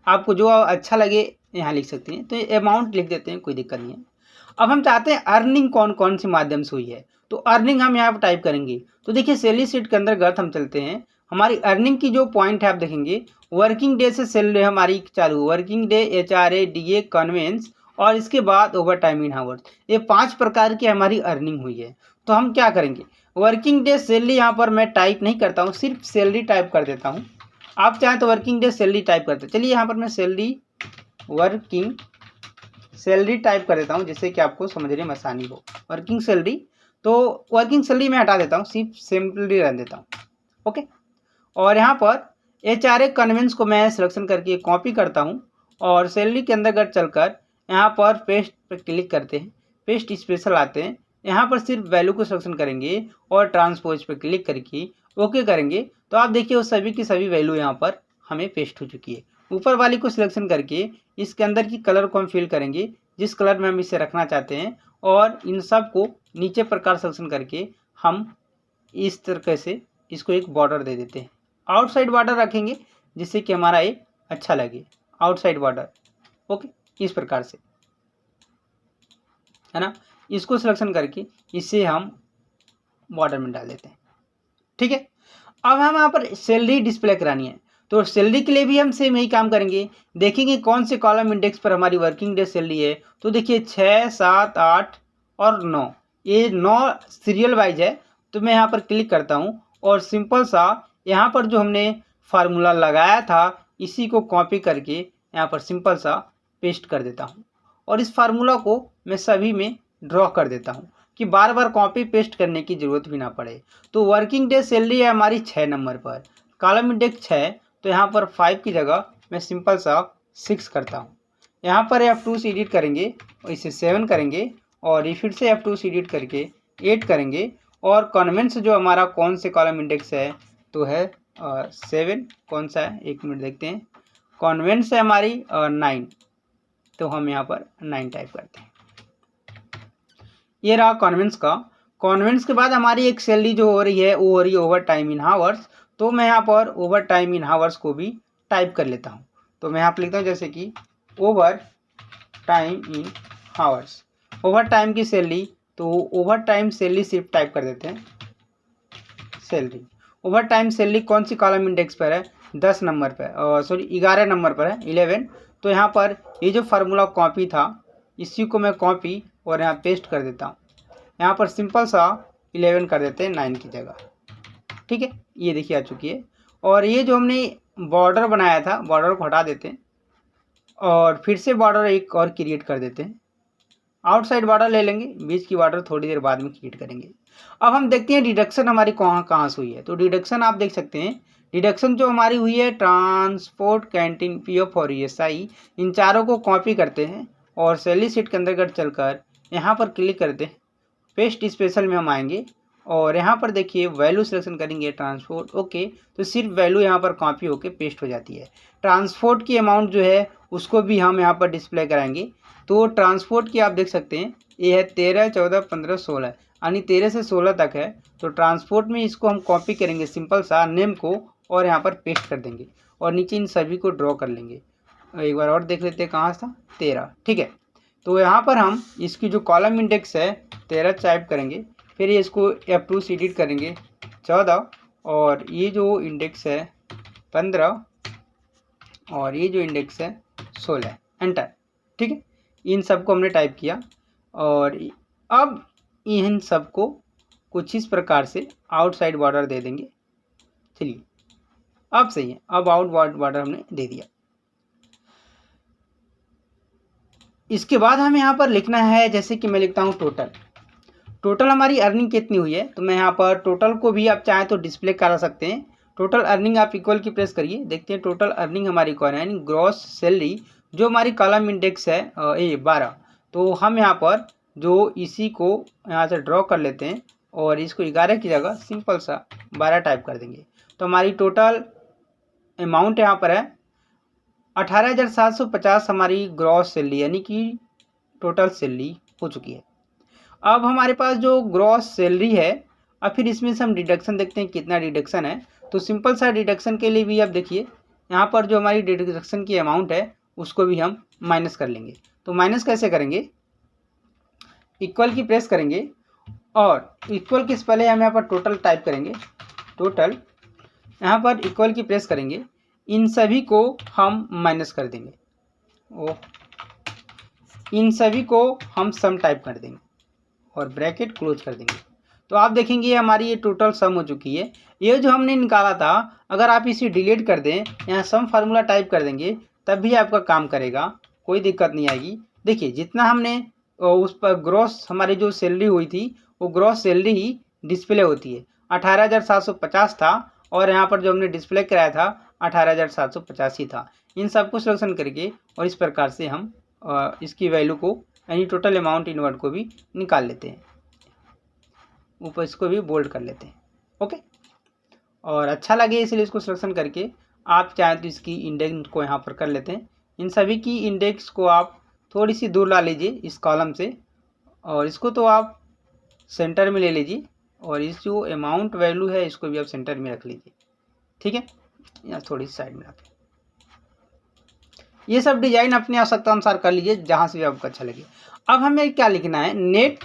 आपको जो अच्छा लगे यहाँ लिख सकते हैं। तो अमाउंट लिख देते हैं, कोई दिक्कत नहीं है। अब हम चाहते हैं अर्निंग कौन कौन से माध्यम से हुई है, तो अर्निंग हम यहाँ पर टाइप करेंगे। तो देखिए सैलरी शीट के अंतर्गत हम चलते हैं, हमारी अर्निंग की जो पॉइंट है आप देखेंगे वर्किंग डे से सैलरी हमारी चालू, working day, HRA, DA, conveyance और इसके बाद ओवर टाइम इन आवर्स, ये 5 प्रकार की हमारी अर्निंग हुई है। तो हम क्या करेंगे, वर्किंग डे सैलरी यहाँ पर मैं टाइप नहीं करता हूँ, सिर्फ सैलरी टाइप कर देता हूँ। आप चाहें तो वर्किंग डे सैलरी टाइप करते हैं। चलिए यहाँ पर मैं सैलरी वर्किंग सैलरी टाइप कर देता हूँ जिससे कि आपको समझने में आसानी हो। वर्किंग सैलरी, तो वर्किंग सैलरी मैं हटा देता हूँ, सिर्फ सिंपली रह देता हूँ, ओके। और यहाँ पर HRA कन्वेंस को मैं सिलेक्शन करके कॉपी करता हूँ और सैलरी के अंतर्गत चलकर यहाँ पर पेस्ट पर क्लिक करते हैं, पेस्ट स्पेशल आते हैं, यहाँ पर सिर्फ वैल्यू को सिलेक्शन करेंगे और ट्रांसपोज पर क्लिक करके ओके करेंगे तो आप देखिए वो सभी की सभी वैल्यू यहाँ पर हमें पेस्ट हो चुकी है। ऊपर वाली को सिलेक्शन करके इसके अंदर की कलर को हम फिल करेंगे जिस कलर में हम इसे रखना चाहते हैं और इन सब को नीचे प्रकार सिलेक्शन करके हम इस तरीके से इसको एक बॉर्डर दे देते हैं। आउटसाइड बॉर्डर रखेंगे जिससे कि हमारा ये अच्छा लगे, आउटसाइड बॉर्डर, ओके, इस प्रकार से है ना। इसको सिलेक्शन करके इसे हम बॉर्डर में डाल देते हैं, ठीक है। अब हम यहाँ पर सैलरी डिस्प्ले करानी है तो सैलरी के लिए भी हम सेम यही काम करेंगे, देखेंगे कौन से कॉलम इंडेक्स पर हमारी वर्किंग डे सैलरी है। तो देखिए 6, 7, 8 और 9, ये 9 सीरियल वाइज है। तो मैं यहाँ पर क्लिक करता हूँ और सिंपल सा यहाँ पर जो हमने फार्मूला लगाया था इसी को कॉपी करके यहाँ पर सिंपल सा पेस्ट कर देता हूँ और इस फार्मूला को मैं सभी में ड्रॉ कर देता हूँ कि बार बार कॉपी पेस्ट करने की ज़रूरत भी ना पड़े। तो वर्किंग डे सैलरी है हमारी 6 नंबर पर, कॉलम इंडेक्स 6, तो यहाँ पर 5 की जगह मैं सिंपल सा 6 करता हूँ। यहाँ पर F2 से एडिट करेंगे और इसे 7 करेंगे और ये फिर से F2 से एडिट करके 8 करेंगे और कॉन्वेंस जो हमारा कौन से कॉलम इंडेक्स है तो है 7, कौन सा है 1 मिनट देखते हैं, कॉन्वेंस है हमारी 9, तो हम यहाँ पर 9 टाइप करते हैं। ये रहा कॉन्वेंस का। कॉन्वेंस के बाद हमारी एक सैलरी जो हो रही है वो हो रही है ओवर टाइम इन आवर्स, तो मैं यहाँ पर ओवर टाइम इन आवर्स को भी टाइप कर लेता हूँ। तो मैं यहाँ पर लिखता हूँ जैसे कि over time in hours, over time की सैलरी, तो ओवर टाइम सैलरी सिर्फ टाइप कर देते हैं सैलरी। ओवर टाइम सैलरी कौन सी कॉलम इंडेक्स पर है, 10 नंबर पर, सॉरी 11 नंबर पर है, 11। तो यहाँ पर ये जो फार्मूला कॉपी था इसी को मैं कॉपी और यहाँ पेस्ट कर देता हूँ। यहाँ पर सिंपल सा 11 कर देते हैं 9 की जगह, ठीक है। ये देखिए आ चुकी है। और ये जो हमने बॉर्डर बनाया था बॉर्डर को हटा देते हैं और फिर से बॉर्डर एक और क्रिएट कर देते हैं। आउटसाइड बॉर्डर ले लेंगे, बीच की बॉर्डर थोड़ी देर बाद में क्रिएट करेंगे। अब हम देखते हैं डिडक्शन हमारी कहाँ से हुई है। तो डिडक्शन आप देख सकते हैं, डिडक्शन जो हमारी हुई है ट्रांसपोर्ट, कैंटीन, PF और ESI, इन चारों को कॉपी करते हैं और सैलरी शीट के अंतर्गत चलकर यहाँ पर क्लिक करते हैं, पेस्ट स्पेशल में हम आएंगे और यहाँ पर देखिए वैल्यू सिलेक्शन करेंगे ट्रांसपोर्ट, ओके। तो सिर्फ वैल्यू यहाँ पर कॉपी होकर पेस्ट हो जाती है। ट्रांसपोर्ट की अमाउंट जो है उसको भी हम यहाँ पर डिस्प्ले कराएंगे। तो ट्रांसपोर्ट की आप देख सकते हैं ये है 13, 14, 15, 16, यानी 13 से 16 तक है। तो ट्रांसपोर्ट में इसको हम कॉपी करेंगे सिंपल सा नेम को और यहाँ पर पेस्ट कर देंगे और नीचे इन सभी को ड्रॉ कर लेंगे। एक बार और देख लेते हैं कहाँ था, 13, ठीक है। तो यहाँ पर हम इसकी जो कॉलम इंडेक्स है 13 टाइप करेंगे, फिर ये इसको F2 से एडिट करेंगे 14, और ये जो इंडेक्स है 15, और ये जो इंडेक्स है 16, एंटर। ठीक है, इन सबको हमने टाइप किया, और अब इन सबको कुछ इस प्रकार से आउटसाइड बॉर्डर दे देंगे। चलिए अब सही है, अब आउट बॉर्डर हमने दे दिया। इसके बाद हमें यहाँ पर लिखना है, जैसे कि मैं लिखता हूँ टोटल हमारी अर्निंग कितनी हुई है, तो मैं यहाँ पर टोटल को भी आप चाहें तो डिस्प्ले करा सकते हैं। टोटल अर्निंग आप इक्वल की प्रेस करिए, देखते हैं टोटल अर्निंग हमारी कौन है, यानी ग्रॉस सैलरी जो हमारी कॉलम इंडेक्स है ये 12। तो हम यहाँ पर जो इसी को यहाँ से ड्रॉ कर लेते हैं और इसको 11 की जगह सिंपल सा 12 टाइप कर देंगे। तो हमारी टोटल अमाउंट यहाँ पर है 18,750 हमारी ग्रॉस सैलरी, यानी कि टोटल सैलरी हो चुकी है। अब हमारे पास जो ग्रॉस सैलरी है, अब फिर इसमें से हम डिडक्शन देखते हैं कितना डिडक्शन है। तो सिंपल सा डिडक्शन के लिए भी आप देखिए यहाँ पर जो हमारी डिडक्शन की अमाउंट है उसको भी हम माइनस कर लेंगे। तो माइनस कैसे करेंगे, इक्वल की प्रेस करेंगे, और इक्वल के पहले हम यहाँ पर टोटल टाइप करेंगे, टोटल यहाँ पर इक्वल की प्रेस करेंगे, इन सभी को हम माइनस कर देंगे, इन सभी को हम सम टाइप कर देंगे और ब्रैकेट क्लोज कर देंगे। तो आप देखेंगे हमारी ये टोटल सम हो चुकी है। ये जो हमने निकाला था, अगर आप इसे डिलीट कर दें, यहाँ सम फार्मूला टाइप कर देंगे, तब भी आपका काम करेगा, कोई दिक्कत नहीं आएगी। देखिए जितना हमने उस पर ग्रॉस हमारी जो सैलरी हुई थी वो ग्रॉस सैलरी ही डिस्प्ले होती है। 18,750 था, और यहाँ पर जो हमने डिस्प्ले कराया था 18,750 ही था। इन सबको सिलेक्शन करके और इस प्रकार से हम इसकी वैल्यू को, यानी टोटल अमाउंट इन वर्ड को भी निकाल लेते हैं, ऊपर इसको भी बोल्ड कर लेते हैं। ओके, और अच्छा लगे इसलिए इसको सिलेक्शन करके आप चाहें तो इसकी इंडेक्स को यहाँ पर कर लेते हैं। इन सभी की इंडेक्स को आप थोड़ी सी दूर ला लीजिए इस कॉलम से, और इसको तो आप सेंटर में ले लीजिए, और इस जो अमाउंट वैल्यू है इसको भी आप सेंटर में रख लीजिए। ठीक है, या थोड़ी साइड में रखें। ये सब डिजाइन अपनी आवश्यकता अनुसार कर लीजिए, जहाँ से भी आपको अच्छा लगे। अब हमें क्या लिखना है, नेट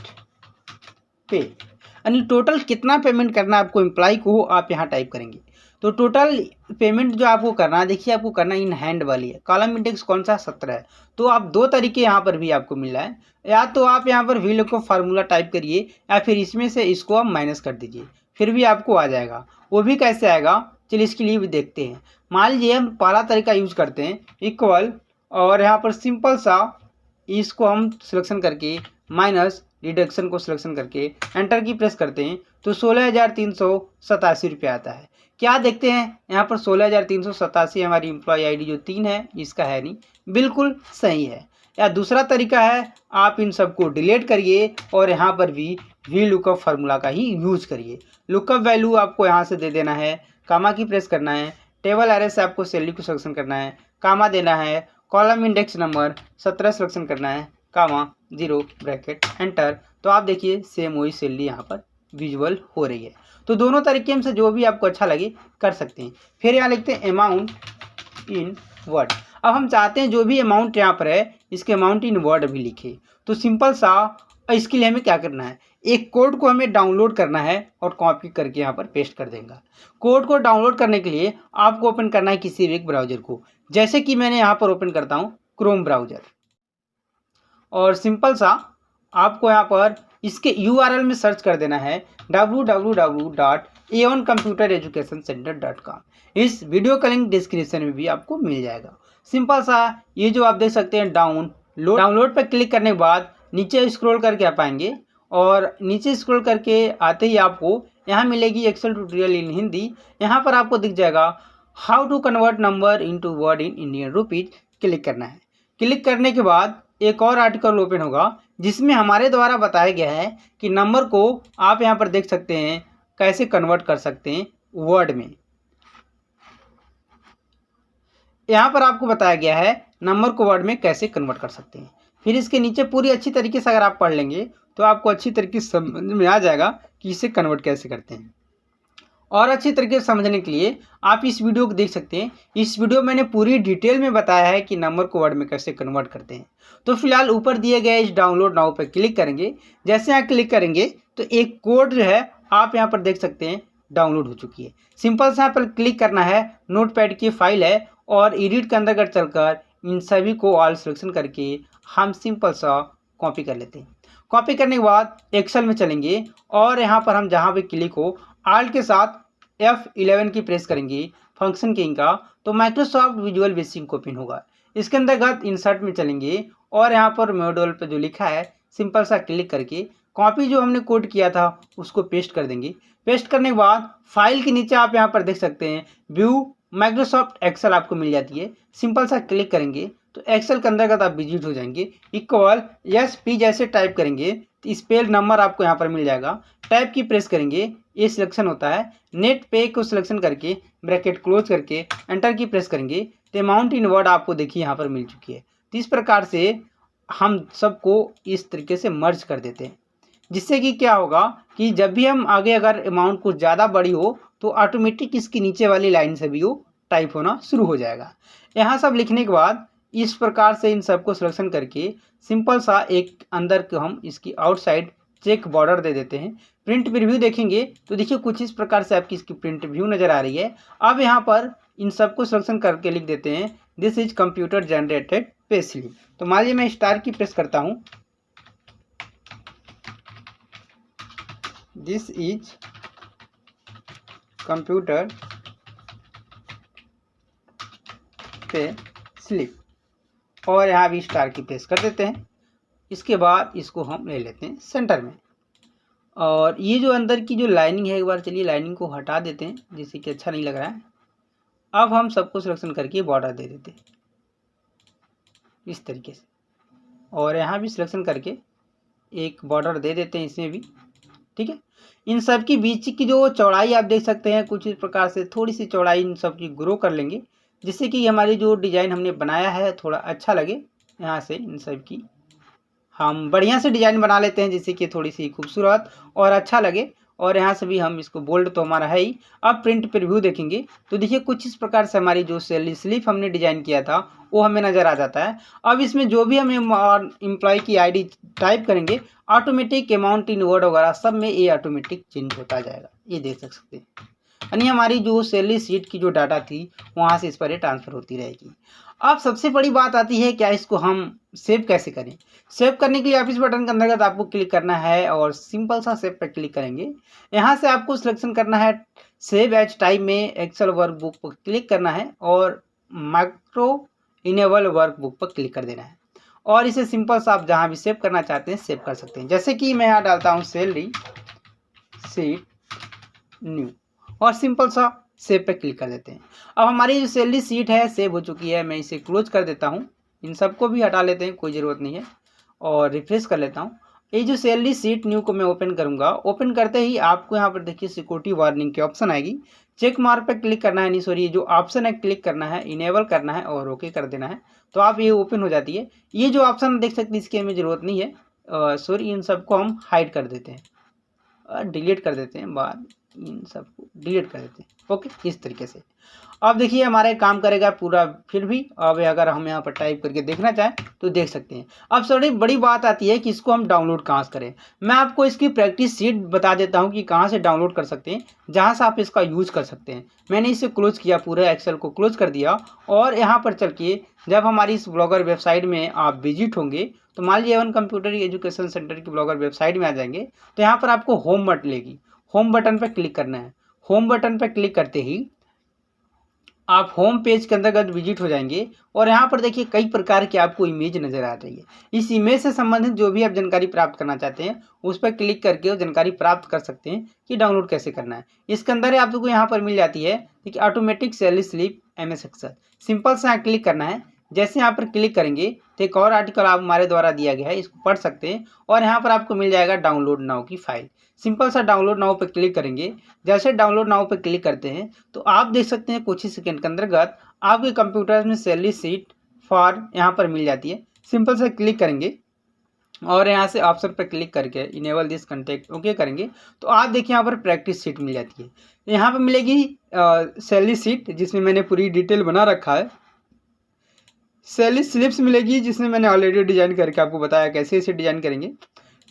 पे, यानी टोटल कितना पेमेंट करना है आपको एम्प्लॉय को, आप यहाँ टाइप करेंगे। तो टोटल पेमेंट जो आपको करना है, देखिए आपको करना इन हैंड वाली है, कॉलम इंडेक्स कौन सा 17 है। तो आप दो तरीके यहाँ पर भी आपको मिल रहा है, या तो आप यहाँ पर वी को फार्मूला टाइप करिए, या फिर इसमें से इसको आप माइनस कर दीजिए, फिर भी आपको आ जाएगा। वो भी कैसे आएगा, चलिए इसके लिए भी देखते हैं। मान लीजिए हम पहला तरीका यूज करते हैं, इक्वल, और यहाँ पर सिंपल सा इसको हम सिलेक्शन करके माइनस डिडक्शन को सिलेक्शन करके एंटर की प्रेस करते हैं, तो 16,387 रुपये आता है। क्या देखते हैं यहाँ पर 16,387 हमारी एम्प्लॉय आईडी जो 3 है इसका है नहीं, बिल्कुल सही है। या दूसरा तरीका है, आप इन सबको डिलीट करिए और यहाँ पर भी वी लुकअप फार्मूला का ही यूज करिए। लुकअप वैल्यू आपको यहाँ से दे देना है, कामा की प्रेस करना है, टेबल एरे से आपको सैलरी को सिलेक्शन करना है, कामा देना है, कॉलम इंडेक्स नंबर 17 सिलेक्शन करना है, कामा 0 ब्रैकेट एंटर। तो आप देखिए सेम वही सैलरी यहाँ पर विजुअल हो रही है। तो दोनों तरीके में से जो भी आपको अच्छा लगे कर सकते हैं। फिर यहाँ लिखते हैं अमाउंट इन वर्ड। अब हम चाहते हैं जो भी अमाउंट यहाँ पर है इसके अमाउंट इन वर्ड भी लिखे। तो सिंपल सा इसके लिए हमें क्या करना है, एक कोड को हमें डाउनलोड करना है और कॉपी करके यहाँ पर पेस्ट कर देंगे। कोड को डाउनलोड करने के लिए आपको ओपन करना है किसी भी एक ब्राउजर को, जैसे कि मैंने यहाँ पर ओपन करता हूँ क्रोम ब्राउजर, और सिंपल सा आपको यहाँ पर इसके URL में सर्च कर देना है www.aoncomputereducationcenter.com। इस वीडियो का लिंक डिस्क्रिप्शन में भी आपको मिल जाएगा। सिंपल सा ये जो आप देख सकते हैं डाउनलोड पर क्लिक करने के बाद नीचे स्क्रॉल करके आप आएंगे, और नीचे स्क्रॉल करके आते ही आपको यहाँ मिलेगी एक्सेल ट्यूटोरियल इन हिंदी। यहाँ पर आपको दिख जाएगा how to convert number into word in Indian rupees, click करना है। क्लिक करने के बाद एक और आर्टिकल ओपन होगा जिसमें हमारे द्वारा बताया गया है कि नंबर को आप यहाँ पर देख सकते हैं कैसे कन्वर्ट कर सकते हैं वर्ड में। यहाँ पर आपको बताया गया है नंबर को वर्ड में कैसे कन्वर्ट कर सकते हैं। फिर इसके नीचे पूरी अच्छी तरीके से अगर आप पढ़ लेंगे तो आपको अच्छी तरीके से समझ में आ जाएगा कि इसे कन्वर्ट कैसे करते हैं। और अच्छी तरीके से समझने के लिए आप इस वीडियो को देख सकते हैं। इस वीडियो में मैंने पूरी डिटेल में बताया है कि नंबर को वर्ड में कैसे कन्वर्ट करते हैं। तो फिलहाल ऊपर दिए गए इस डाउनलोड नाउ पर क्लिक करेंगे। जैसे यहाँ क्लिक करेंगे तो एक कोड जो है आप यहाँ पर देख सकते हैं डाउनलोड हो चुकी है। सिंपल सा यहाँ पर क्लिक करना है, नोटपैड की फाइल है और एडिट के अंदर चलकर इन सभी को ऑल सिलेक्शन करके हम सिंपल सा कॉपी कर लेते हैं। कॉपी करने के बाद एक्सेल में चलेंगे और यहाँ पर हम जहाँ भी क्लिक हो आल्ट के साथ F11 की प्रेस करेंगे फंक्शन किंग का, तो माइक्रोसॉफ्ट विजुअल बेसिक ओपन होगा। इसके अंतर्गत इंसर्ट में चलेंगे और यहाँ पर मॉड्यूल पर जो लिखा है सिंपल सा क्लिक करके कॉपी जो हमने कोड किया था उसको पेस्ट कर देंगे। पेस्ट करने के बाद फाइल के नीचे आप यहाँ पर देख सकते हैं व्यू माइक्रोसॉफ्ट एक्सेल आपको मिल जाती है। सिंपल सा क्लिक करेंगे तो एक्सेल के अंतर्गत आप विजिट हो जाएंगे। इक्वल SP जैसे टाइप करेंगे तो स्पेल नंबर आपको यहाँ पर मिल जाएगा। टाइप की प्रेस करेंगे, ये सिलेक्शन होता है। नेट पे को सिलेक्शन करके ब्रैकेट क्लोज करके एंटर की प्रेस करेंगे तो अमाउंट इन वर्ड आपको देखिए यहाँ पर मिल चुकी है। तो इस प्रकार से हम सबको इस तरीके से मर्ज कर देते हैं, जिससे कि क्या होगा कि जब भी हम आगे अगर अमाउंट कुछ ज़्यादा बड़ी हो तो ऑटोमेटिक इसकी नीचे वाली लाइन से भी वो टाइप होना शुरू हो जाएगा। यहाँ सब लिखने के बाद इस प्रकार से इन सबको सिलेक्शन करके सिंपल सा एक अंदर को हम इसकी आउटसाइड चेक बॉर्डर दे देते हैं। प्रिंट प्रीव्यू देखेंगे तो देखिए कुछ इस प्रकार से आपकी इसकी प्रिंट व्यू नज़र आ रही है। अब यहाँ पर इन सबको सिलेक्शन करके लिख देते हैं this is computer generated pay slip. तो मान लीजिए मैं स्टार की प्रेस करता हूँ, this is computer pay slip और यहाँ भी स्टार की प्रेस कर देते हैं। इसके बाद इसको हम ले लेते हैं सेंटर में और ये जो अंदर की जो लाइनिंग है एक बार चलिए लाइनिंग को हटा देते हैं जिससे कि अच्छा नहीं लग रहा है। अब हम सबको सिलेक्शन करके बॉर्डर दे देते हैं इस तरीके से और यहाँ भी सिलेक्शन करके एक बॉर्डर दे देते हैं इसमें भी। ठीक है, इन सब की बीच की जो चौड़ाई आप देख सकते हैं कुछ इस प्रकार से थोड़ी सी चौड़ाई इन सब की ग्रो कर लेंगे जिससे कि हमारी जो डिज़ाइन हमने बनाया है थोड़ा अच्छा लगे। यहाँ से इन सब की हम बढ़िया से डिज़ाइन बना लेते हैं जिससे कि थोड़ी सी खूबसूरत और अच्छा लगे और यहाँ से भी हम इसको बोल्ड तो हमारा है ही। अब प्रिंट प्रीव्यू देखेंगे तो देखिए कुछ इस प्रकार से हमारी जो सैलरी स्लिप हमने डिज़ाइन किया था वो हमें नज़र आ जाता है। अब इसमें जो भी हम एम्प्लॉय की ID टाइप करेंगे ऑटोमेटिक अमाउंट इन वर्ड वगैरह सब में ये ऑटोमेटिक चेंज होता जाएगा, ये देख सकते हैं। यानी हमारी जो सैलरी शीट की जो डाटा थी वहाँ से इस पर ट्रांसफ़र होती रहेगी। अब सबसे बड़ी बात आती है क्या इसको हम सेव कैसे करें। सेव करने के लिए आप इस बटन के अंतर्गत आपको क्लिक करना है और सिंपल सा सेव पर क्लिक करेंगे। यहाँ से आपको सिलेक्शन करना है सेव एज टाइप में एक्सेल वर्कबुक पर क्लिक करना है और माइक्रो इनेबल वर्कबुक पर क्लिक कर देना है और इसे सिंपल सा आप जहाँ भी सेव करना चाहते हैं सेव कर सकते हैं। जैसे कि मैं यहाँ डालता हूँ सैलरी शीट न्यू और सिंपल सा सेव पे क्लिक कर देते हैं। अब हमारी जो सैलरी शीट है सेव हो चुकी है। मैं इसे क्लोज कर देता हूँ, इन सबको भी हटा लेते हैं, कोई ज़रूरत नहीं है और रिफ्रेश कर लेता हूँ। ये जो सैलरी शीट न्यू को मैं ओपन करूँगा, ओपन करते ही आपको यहाँ पर देखिए सिक्योरिटी वार्निंग की ऑप्शन आएगी। चेक मार्क पर क्लिक करना है, नहीं सॉरी ये जो ऑप्शन है क्लिक करना है, इनेबल करना है और ओके कर देना है तो आप ये ओपन हो जाती है। ये जो ऑप्शन देख सकते हैं इसकी हमें ज़रूरत नहीं है, सॉरी इन सबको हम हाइड कर देते हैं, डिलीट कर देते हैं, बाद इन सबको डिलीट कर देते हैं। ओके, इस तरीके से अब देखिए हमारा काम करेगा पूरा। फिर भी अब अगर हम यहाँ पर टाइप करके देखना चाहें तो देख सकते हैं। अब थोड़ी बड़ी बात आती है कि इसको हम डाउनलोड कहाँ से करें। मैं आपको इसकी प्रैक्टिस शीट बता देता हूँ कि कहाँ से डाउनलोड कर सकते हैं, जहाँ से आप इसका यूज कर सकते हैं। मैंने इसे क्लोज किया, पूरे एक्सेल को क्लोज कर दिया और यहाँ पर चल के जब हमारी इस ब्लॉगर वेबसाइट में आप विजिट होंगे तो मान लीजिए A1 कंप्यूटर एजुकेशन सेंटर की ब्लॉगर वेबसाइट में आ जाएंगे तो यहाँ पर आपको होम बटन लेगी, होम बटन पर क्लिक करना है। होम बटन पर क्लिक करते ही आप होम पेज के अंतर्गत विजिट हो जाएंगे और यहाँ पर देखिए कई प्रकार की आपको इमेज नज़र आ रही है। इस इमेज से संबंधित जो भी आप जानकारी प्राप्त करना चाहते हैं उस पर क्लिक करके वो जानकारी प्राप्त कर सकते हैं कि डाउनलोड कैसे करना है। इसके अंदर आपको यहाँ पर मिल जाती है कि automatic salary slip MS Excel. Simple से यहाँ क्लिक करना है। जैसे यहाँ पर क्लिक करेंगे तो एक और आर्टिकल आप हमारे द्वारा दिया गया है, इसको पढ़ सकते हैं और यहाँ पर आपको मिल जाएगा डाउनलोड नाउ की फाइल। सिंपल सा डाउनलोड नाउ पे क्लिक करेंगे। जैसे डाउनलोड नाउ पे क्लिक करते हैं तो आप देख सकते हैं कुछ ही सेकंड के अंतर्गत आपके कंप्यूटर में सैलरी शीट फॉर यहाँ पर मिल जाती है। सिंपल से क्लिक करेंगे और यहाँ से ऑप्शन पर क्लिक करके इनेबल दिस कंटेक्ट ओके करेंगे तो आप देखिए यहाँ पर प्रैक्टिस शीट मिल जाती है। यहाँ पर मिलेगी सैलरी शीट जिसमें मैंने पूरी डिटेल बना रखा है। सैलरी स्लिप्स मिलेगी जिसमें मैंने ऑलरेडी डिजाइन करके आपको बताया कैसे इसे डिजाइन करेंगे।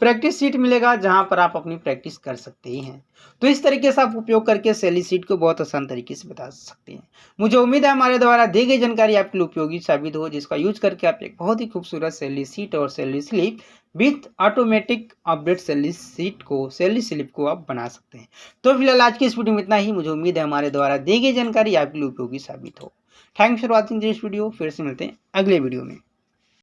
प्रैक्टिस शीट मिलेगा जहां पर आप अपनी प्रैक्टिस कर सकते हैं। तो इस तरीके से आप उपयोग करके सैलरी शीट को बहुत आसान तरीके से बता सकते हैं। मुझे उम्मीद है हमारे द्वारा दी गई जानकारी आपके लिए उपयोगी साबित हो, जिसका यूज करके आप एक बहुत ही खूबसूरत सैलरी शीट और salary slip with automatic update salary slip को आप बना सकते हैं। तो फिलहाल आज की इस वीडियो में इतना ही। मुझे उम्मीद है हमारे द्वारा दी गई जानकारी आपके लिए उपयोगी साबित हो। Thanks for watching this video. फिर से मिलते हैं अगले वीडियो में।